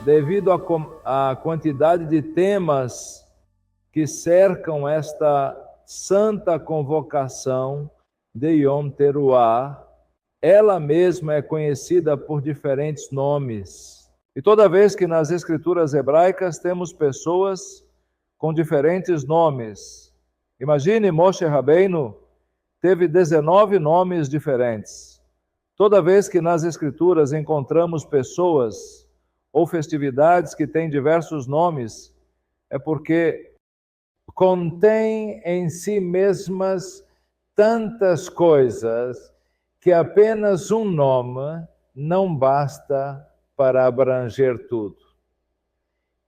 devido à quantidade de temas que cercam esta santa convocação de Yom Teruah, ela mesma é conhecida por diferentes nomes. E toda vez que nas escrituras hebraicas temos pessoas com diferentes nomes. Imagine, Moshe Rabbeinu teve 19 nomes diferentes. Toda vez que nas escrituras encontramos pessoas ou festividades que têm diversos nomes, é porque contém em si mesmas tantas coisas que apenas um nome não basta para abranger tudo.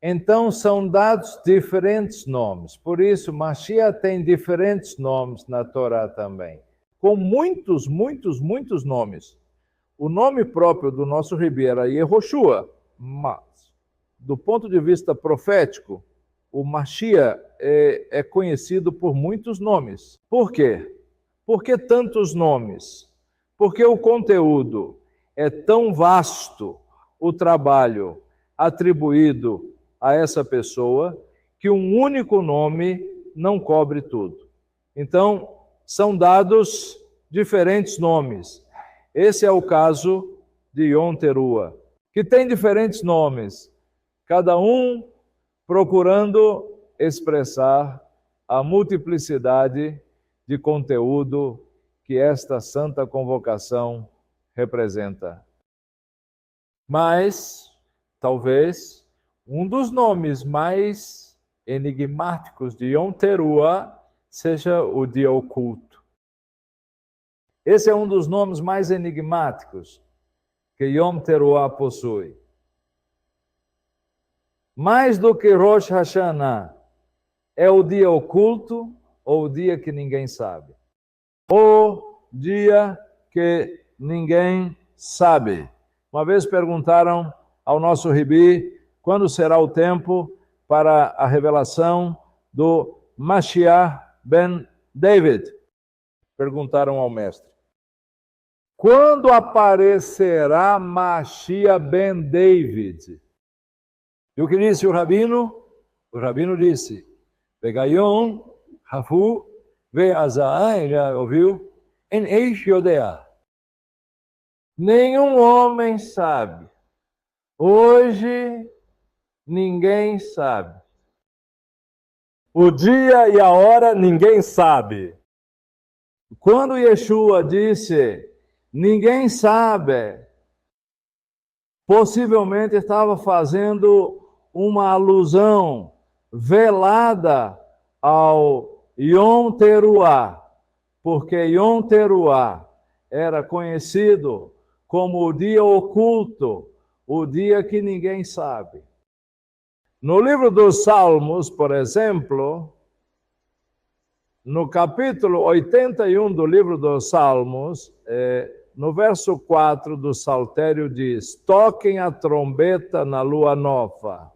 Então são dados diferentes nomes. Por isso, Mashiach tem diferentes nomes na Torá também, com muitos nomes. O nome próprio do nosso Rebbe era Yehoshua, mas do ponto de vista profético, o Mashiach é conhecido por muitos nomes. Por quê? Por que tantos nomes? Porque o conteúdo é tão vasto, o trabalho atribuído a essa pessoa, que um único nome não cobre tudo. Então, são dados diferentes nomes. Esse é o caso de Yom Teruah, que tem diferentes nomes, cada um procurando expressar a multiplicidade de conteúdo que esta santa convocação representa. Mas, talvez, um dos nomes mais enigmáticos de Yom Teruah seja o dia oculto. Esse é um dos nomes mais enigmáticos que Yom Teruah possui. Mais do que Rosh Hashanah, é o dia oculto ou o dia que ninguém sabe. O dia que ninguém sabe. Uma vez perguntaram ao nosso Rebbe quando será o tempo para a revelação do Mashiach ben David. Perguntaram ao mestre. Quando aparecerá Mashiach ben David? E o que disse o Rabino? O Rabino disse, Vegayon, Hafu, Ve'azah, ele ouviu? En Eish Yodea. Nenhum homem sabe. Hoje, ninguém sabe. O dia e a hora, ninguém sabe. Quando Yeshua disse, ninguém sabe, possivelmente estava fazendo uma alusão velada ao Yom Teruah, porque Yom Teruah era conhecido como o dia oculto, o dia que ninguém sabe. No livro dos Salmos, por exemplo, no capítulo 81 do livro dos Salmos, no verso 4 do Saltério diz, toquem a trombeta na lua nova,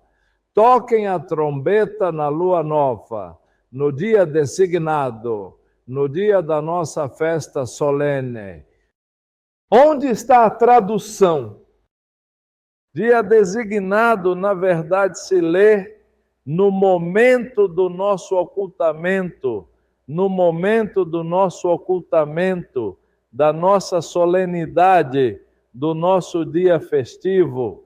toquem a trombeta na lua nova, no dia designado, no dia da nossa festa solene. Onde está a tradução? Dia designado, na verdade, se lê no momento do nosso ocultamento, no momento do nosso ocultamento, da nossa solenidade, do nosso dia festivo.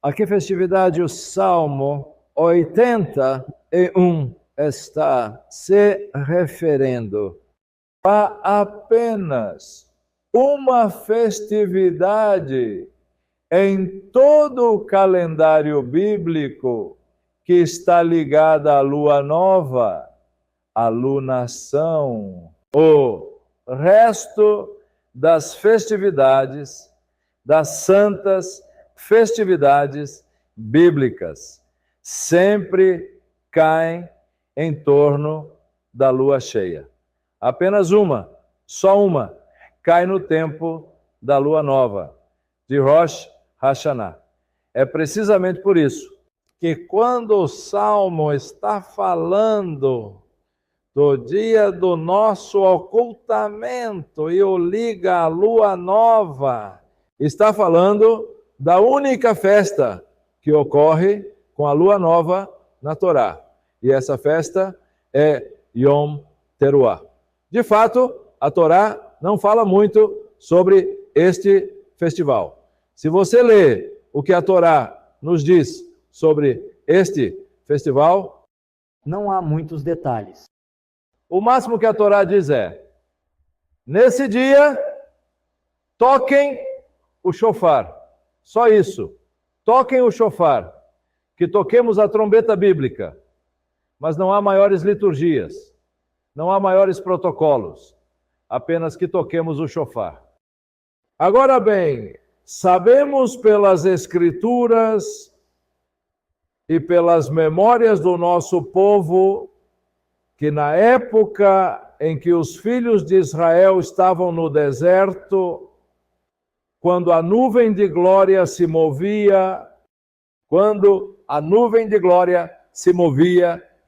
A que festividade o Salmo 81 está se referindo? A apenas uma festividade em todo o calendário bíblico que está ligada à lua nova, à lunação. O resto das festividades, das santas festividades bíblicas, sempre caem em torno da lua cheia. Apenas uma, só uma, cai no tempo da lua nova, de Rosh Hashanah. É precisamente por isso que quando o Salmo está falando do dia do nosso ocultamento e o liga à lua nova, está falando da única festa que ocorre com a lua nova na Torá. E essa festa é Yom Teruah. De fato, a Torá não fala muito sobre este festival. Se você lê o que a Torá nos diz sobre este festival, não há muitos detalhes. O máximo que a Torá diz é: nesse dia, toquem o shofar. Só isso. Toquem o shofar. Que toquemos a trombeta bíblica. Mas não há maiores liturgias. Não há maiores protocolos. Apenas que toquemos o shofar. Agora bem, sabemos pelas escrituras e pelas memórias do nosso povo que na época em que os filhos de Israel estavam no deserto, quando a nuvem de glória se movia,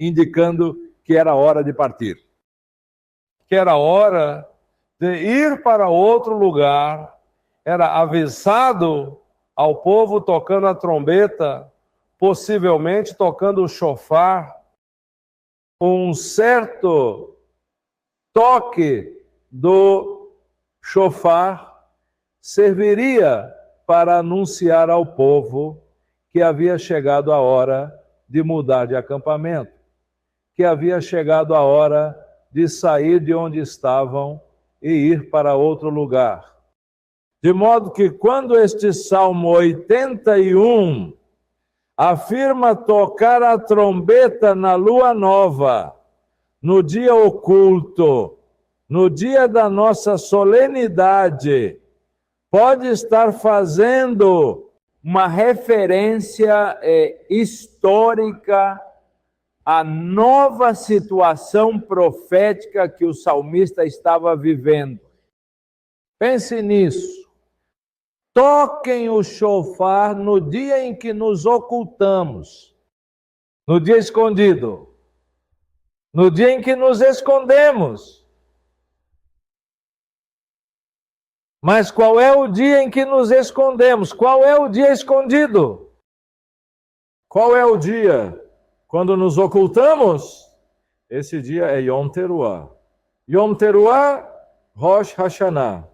indicando que era hora de partir. Que era hora de ir para outro lugar, era avisado ao povo tocando a trombeta, possivelmente tocando o shofar, um certo toque do shofar serviria para anunciar ao povo que havia chegado a hora de mudar de acampamento, que havia chegado a hora de sair de onde estavam e ir para outro lugar. De modo que quando este Salmo 81 afirma tocar a trombeta na lua nova, no dia oculto, no dia da nossa solenidade, pode estar fazendo uma referência histórica à nova situação profética que o salmista estava vivendo. Pense nisso. Toquem o shofar no dia em que nos ocultamos, no dia escondido, no dia em que nos escondemos. Mas qual é o dia em que nos escondemos? Qual é o dia escondido? Qual é o dia quando nos ocultamos? Esse dia é Yom Teruah. Yom Teruah, Rosh Hashanah.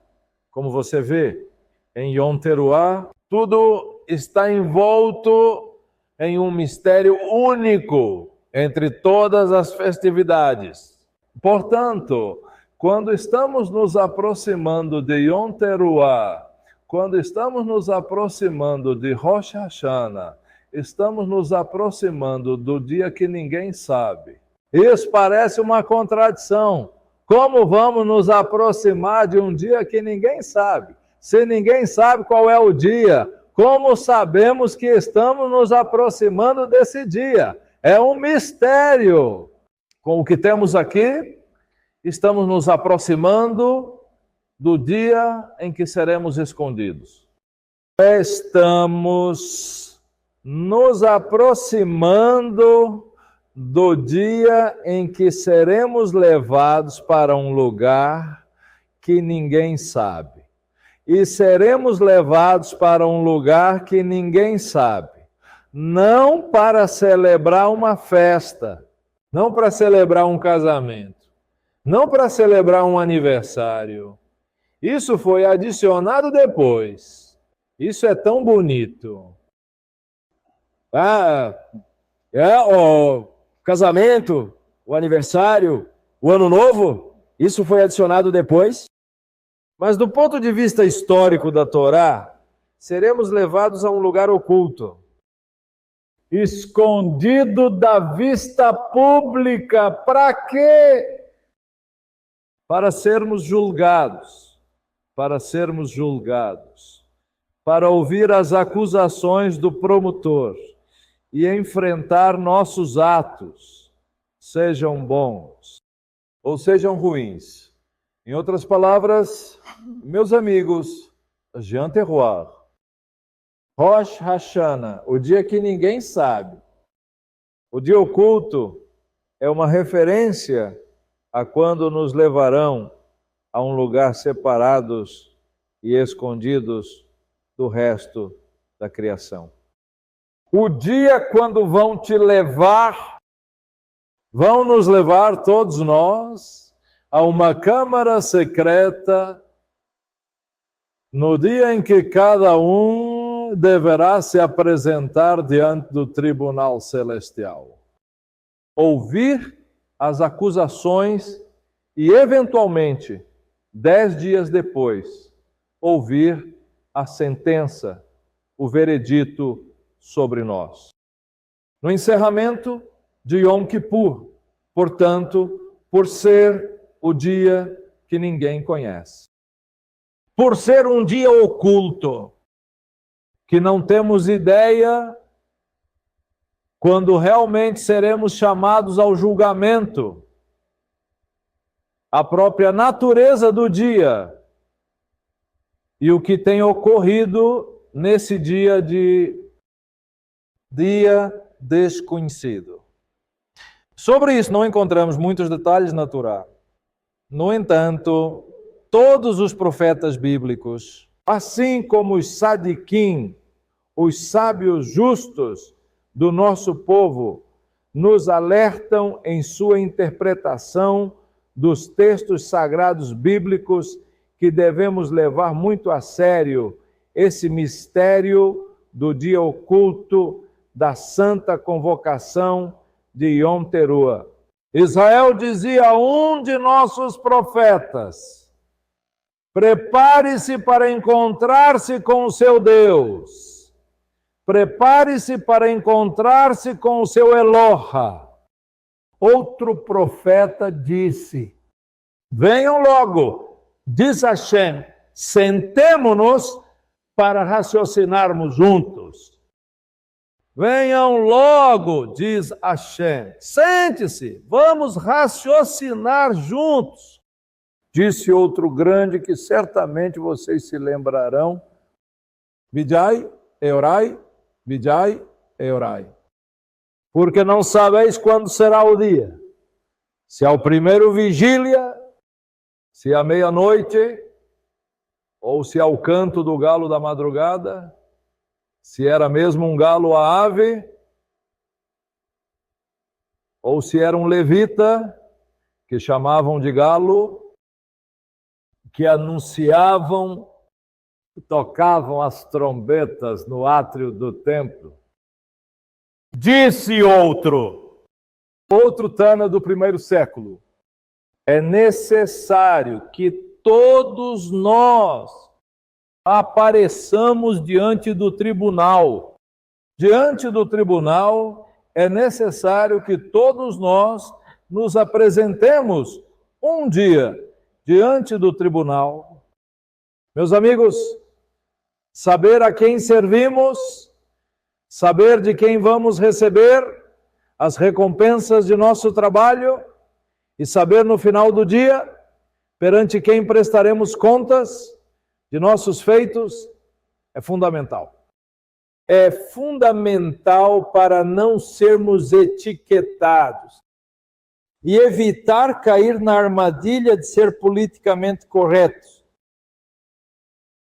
Como você vê, em Yom Teruah, tudo está envolto em um mistério único entre todas as festividades. Portanto, quando estamos nos aproximando de Yom Teruah, quando estamos nos aproximando de Rosh Hashanah, estamos nos aproximando do dia que ninguém sabe. Isso parece uma contradição. Como vamos nos aproximar de um dia que ninguém sabe? Se ninguém sabe qual é o dia, como sabemos que estamos nos aproximando desse dia? É um mistério. Com o que temos aqui, estamos nos aproximando do dia em que seremos escondidos. Estamos nos aproximando do dia em que seremos levados para um lugar que ninguém sabe. E seremos levados para um lugar que ninguém sabe. Não para celebrar uma festa, não para celebrar um casamento, não para celebrar um aniversário. Isso foi adicionado depois. Isso é tão bonito. O casamento, o aniversário, o ano novo, isso foi adicionado depois. Mas do ponto de vista histórico da Torá, seremos levados a um lugar oculto, escondido da vista pública. Para quê? Para sermos julgados, para ouvir as acusações do promotor e enfrentar nossos atos, sejam bons ou sejam ruins. Em outras palavras, meus amigos, Yom Teruah, Rosh Hashanah, o dia que ninguém sabe, o dia oculto, é uma referência a quando nos levarão a um lugar separados e escondidos do resto da criação. O dia quando vão te levar, vão nos levar todos nós a uma câmara secreta, no dia em que cada um deverá se apresentar diante do tribunal celestial, ouvir as acusações e, eventualmente, 10 dias depois, ouvir a sentença, o veredito sobre nós. No encerramento de Yom Kippur, portanto, por ser o dia que ninguém conhece, por ser um dia oculto, que não temos ideia quando realmente seremos chamados ao julgamento, a própria natureza do dia e o que tem ocorrido nesse dia desconhecido. Sobre isso não encontramos muitos detalhes na Torá. No entanto, todos os profetas bíblicos, assim como os sadiquim, os sábios justos do nosso povo, nos alertam em sua interpretação dos textos sagrados bíblicos que devemos levar muito a sério esse mistério do dia oculto da santa convocação de Yom Teruah. Israel dizia a um de nossos profetas: prepare-se para encontrar-se com o seu Deus. Prepare-se para encontrar-se com o seu Eloha. Outro profeta disse: venham logo, diz Hashem, sentemo-nos para raciocinarmos juntos. Venham logo, diz Hashem, sente-se, vamos raciocinar juntos. Disse outro grande que certamente vocês se lembrarão: Vidai, Eurai, Vidai, Eurai. Porque não sabeis quando será o dia. Se ao primeiro vigília, se à meia-noite, ou se ao canto do galo da madrugada, se era mesmo um galo a ave, ou se era um levita, que chamavam de galo, que anunciavam, tocavam as trombetas no átrio do templo. Disse outro Tana do primeiro século: é necessário que todos nós apareçamos diante do tribunal. Diante do tribunal é necessário que todos nós nos apresentemos um dia diante do tribunal. Meus amigos, saber a quem servimos, saber de quem vamos receber as recompensas de nosso trabalho e saber no final do dia perante quem prestaremos contas de nossos feitos é fundamental. É fundamental para não sermos etiquetados e evitar cair na armadilha de ser politicamente corretos.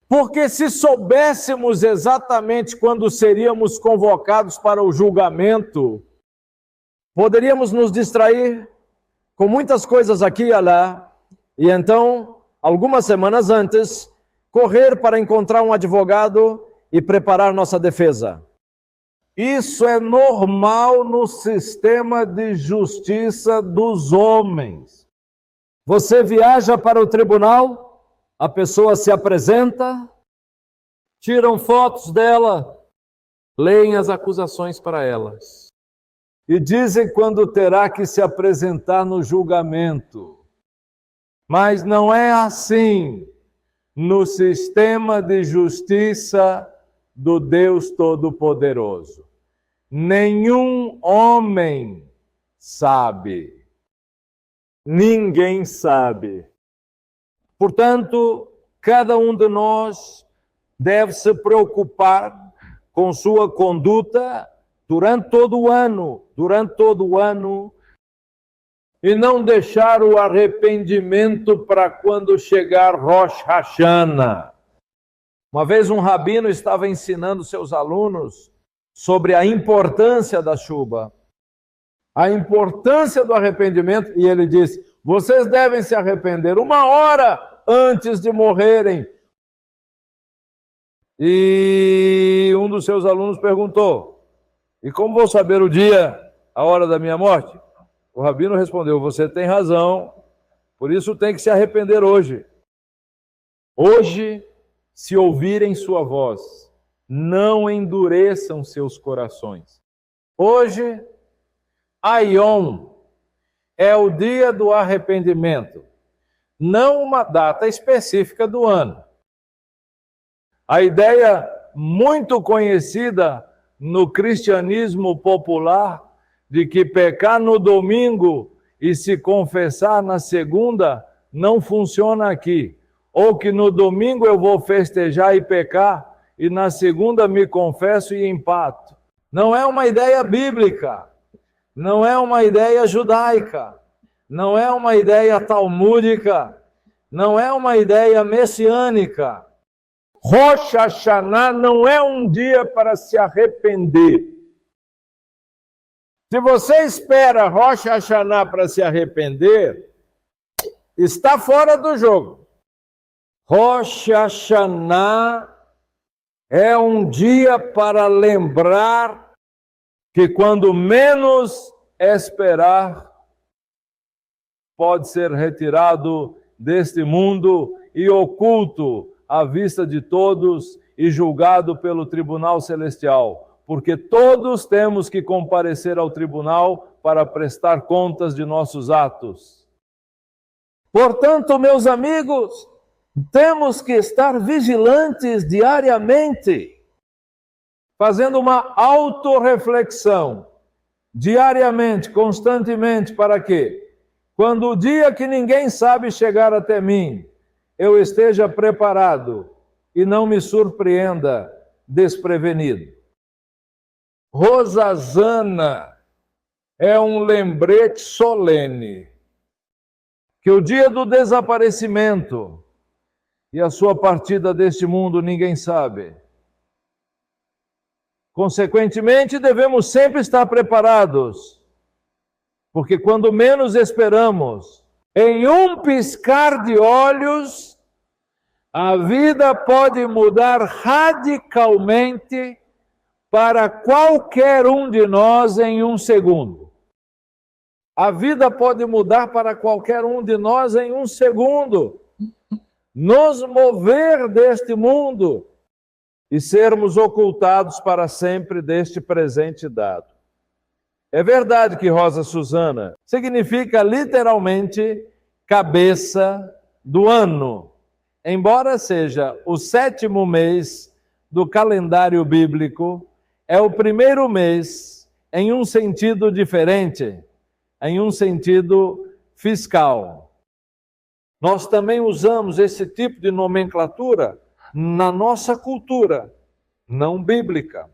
Porque se soubéssemos exatamente quando seríamos convocados para o julgamento, poderíamos nos distrair com muitas coisas aqui e lá, e então, algumas semanas antes, correr para encontrar um advogado e preparar nossa defesa. Isso é normal no sistema de justiça dos homens. Você viaja para o tribunal, a pessoa se apresenta, tiram fotos dela, leem as acusações para elas e dizem quando terá que se apresentar no julgamento. Mas não é assim no sistema de justiça do Deus Todo-Poderoso. Nenhum homem sabe. Ninguém sabe. Portanto, cada um de nós deve se preocupar com sua conduta durante todo o ano, e não deixar o arrependimento para quando chegar Rosh Hashanah. Uma vez um rabino estava ensinando seus alunos sobre a importância da chuva, a importância do arrependimento, e ele disse: vocês devem se arrepender 1 hora antes de morrerem. E um dos seus alunos perguntou: e como vou saber o dia, a hora da minha morte? O rabino respondeu: você tem razão, por isso tem que se arrepender hoje. Hoje, se ouvirem sua voz, não endureçam seus corações. Hoje, Ayom, é o dia do arrependimento, não uma data específica do ano. A ideia muito conhecida no cristianismo popular de que pecar no domingo e se confessar na segunda não funciona aqui. Ou que no domingo eu vou festejar e pecar e na segunda me confesso e empato. Não é uma ideia bíblica, não é uma ideia judaica, não é uma ideia talmúdica, não é uma ideia messiânica. Rosh Hashanah não é um dia para se arrepender. Se você espera Rosh Hashanah para se arrepender, está fora do jogo. Rosh Hashanah é um dia para lembrar que quando menos esperar, pode ser retirado deste mundo e oculto à vista de todos e julgado pelo tribunal celestial, porque todos temos que comparecer ao tribunal para prestar contas de nossos atos. Portanto, meus amigos, temos que estar vigilantes diariamente, fazendo uma autorreflexão, diariamente, constantemente, para quê? Quando o dia que ninguém sabe chegar até mim, eu esteja preparado e não me surpreenda desprevenido. Rosazana é um lembrete solene que o dia do desaparecimento e a sua partida deste mundo ninguém sabe. Consequentemente, devemos sempre estar preparados, porque quando menos esperamos, em um piscar de olhos, a vida pode mudar radicalmente para qualquer um de nós em um segundo. A vida pode mudar para qualquer um de nós em um segundo. Nos mover deste mundo e sermos ocultados para sempre deste presente dado. É verdade que Rosa Susana significa literalmente cabeça do ano, embora seja o 7º mês do calendário bíblico, é o primeiro mês em um sentido diferente, em um sentido fiscal. Nós também usamos esse tipo de nomenclatura na nossa cultura, não bíblica.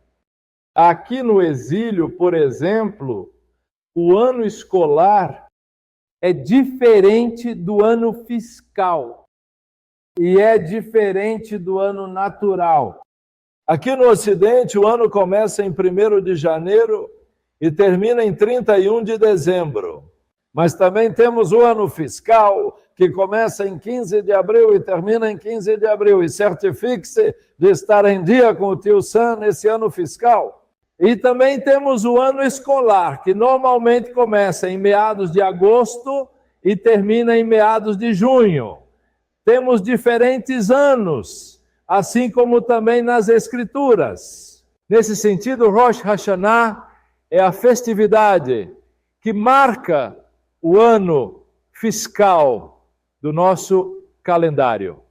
Aqui no exílio, por exemplo, o ano escolar é diferente do ano fiscal e é diferente do ano natural. Aqui no Ocidente, o ano começa em 1º de janeiro e termina em 31 de dezembro. Mas também temos o ano fiscal, que começa em 15 de abril e termina em 15 de abril. E certifique-se de estar em dia com o tio Sam nesse ano fiscal. E também temos o ano escolar, que normalmente começa em meados de agosto e termina em meados de junho. Temos diferentes anos, assim como também nas Escrituras. Nesse sentido, Rosh Hashanah é a festividade que marca o ano fiscal do nosso calendário.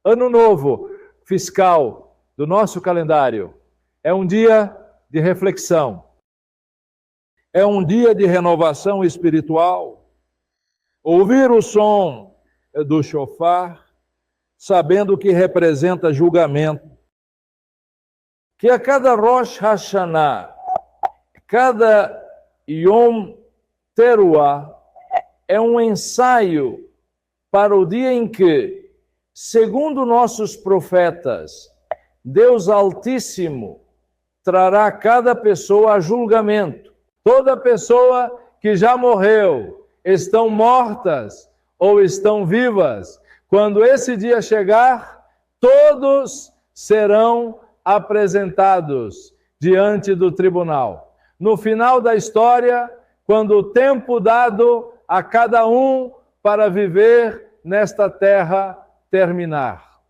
Ano novo fiscal do nosso calendário é um dia de reflexão, é um dia de renovação espiritual. Ouvir o som do shofar, sabendo que representa julgamento. Que a cada Rosh Hashanah, cada Yom Teruah, é um ensaio para o dia em que, segundo nossos profetas, Deus Altíssimo trará cada pessoa a julgamento. Toda pessoa que já morreu, estão mortas ou estão vivas. Quando esse dia chegar, todos serão apresentados diante do tribunal. No final da história, quando o tempo dado a cada um para viver nesta terra terminar.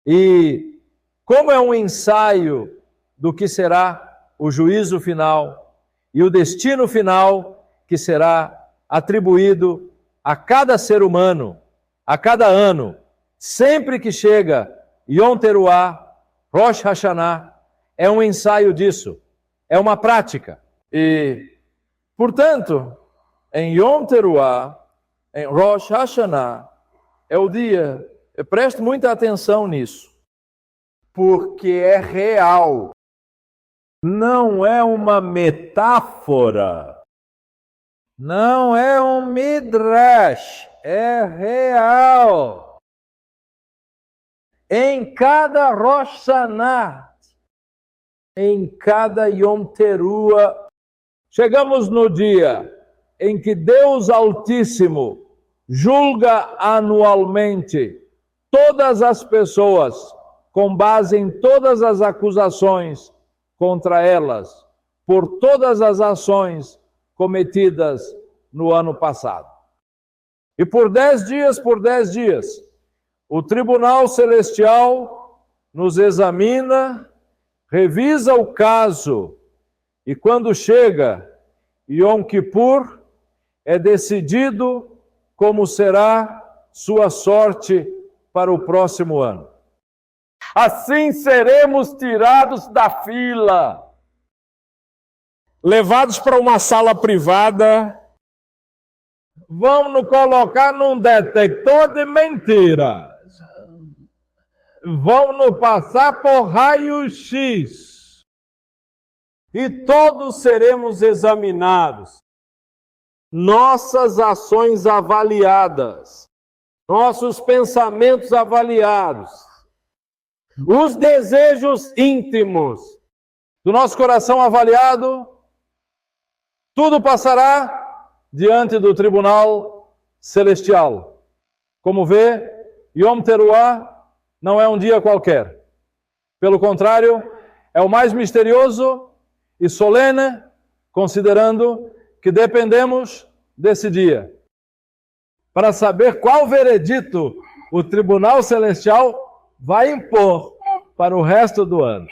E como é um ensaio do que será o juízo final e o destino final que será atribuído a cada ser humano, a cada ano, sempre que chega Yom Teruah, Rosh Hashanah, é um ensaio disso, é uma prática. E, portanto, em Yom Teruah, em Rosh Hashanah, é o dia, preste muita atenção nisso, porque é real, não é uma metáfora, não é um midrash, é real. Em cada Rosh Hashanah, em cada Yom Teruah, chegamos no dia em que Deus Altíssimo julga anualmente todas as pessoas com base em todas as acusações contra elas, por todas as ações cometidas no ano passado. E por 10 dias, o Tribunal Celestial nos examina, revisa o caso, e quando chega Yom Kippur, é decidido como será sua sorte para o próximo ano. Assim seremos tirados da fila, levados para uma sala privada, vão nos colocar num detector de mentiras, vão nos passar por raio-x, e todos seremos examinados, nossas ações avaliadas, nossos pensamentos avaliados, os desejos íntimos do nosso coração avaliado, tudo passará diante do tribunal celestial. Como vê, Yom Teruah não é um dia qualquer. Pelo contrário, é o mais misterioso e solene, considerando que dependemos desse dia para saber qual veredito o tribunal celestial vai impor para o resto do ano.